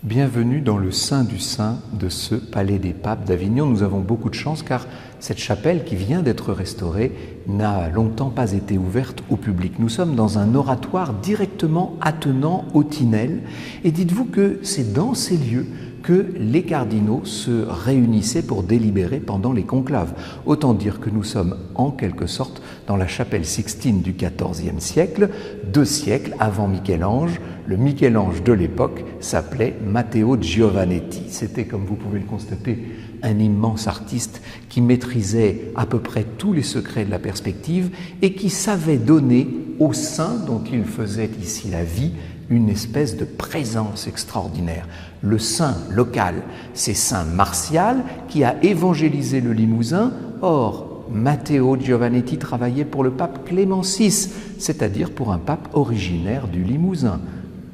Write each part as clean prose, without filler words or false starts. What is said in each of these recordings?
Bienvenue dans le Saint du Saint de ce Palais des Papes d'Avignon. Nous avons beaucoup de chance car cette chapelle qui vient d'être restaurée n'a longtemps pas été ouverte au public. Nous sommes dans un oratoire directement attenant au Tinel et dites-vous que c'est dans ces lieux que les cardinaux se réunissaient pour délibérer pendant les conclaves. Autant dire que nous sommes en quelque sorte dans la chapelle Sixtine du XIVe siècle, 2 siècles avant Michel-Ange. Le Michel-Ange de l'époque s'appelait Matteo Giovannetti. C'était, comme vous pouvez le constater, un immense artiste qui maîtrisait à peu près tous les secrets de la perspective et qui savait donner au saint dont il faisait ici la vie une espèce de présence extraordinaire. Le saint local, c'est saint Martial qui a évangélisé le Limousin. Or, Matteo Giovannetti travaillait pour le pape Clément VI, c'est-à-dire pour un pape originaire du Limousin,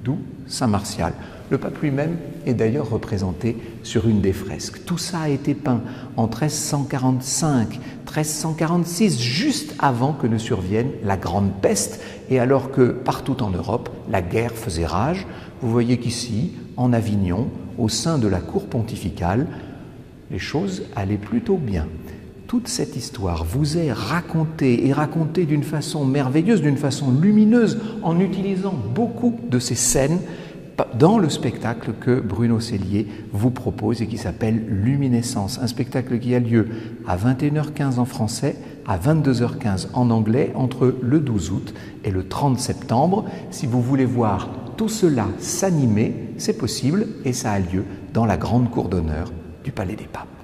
d'où saint Martial. Le pape lui-même est d'ailleurs représenté sur une des fresques. Tout ça a été peint en 1345, 1346, juste avant que ne survienne la Grande Peste et alors que partout en Europe, la guerre faisait rage. Vous voyez qu'ici, en Avignon, au sein de la cour pontificale, les choses allaient plutôt bien. Toute cette histoire vous est racontée et racontée d'une façon merveilleuse, d'une façon lumineuse, en utilisant beaucoup de ces scènes dans le spectacle que Bruno Cellier vous propose et qui s'appelle Luminescence, un spectacle qui a lieu à 21h15 en français, à 22h15 en anglais, entre le 12 août et le 30 septembre. Si vous voulez voir tout cela s'animer, c'est possible et ça a lieu dans la grande cour d'honneur du Palais des Papes.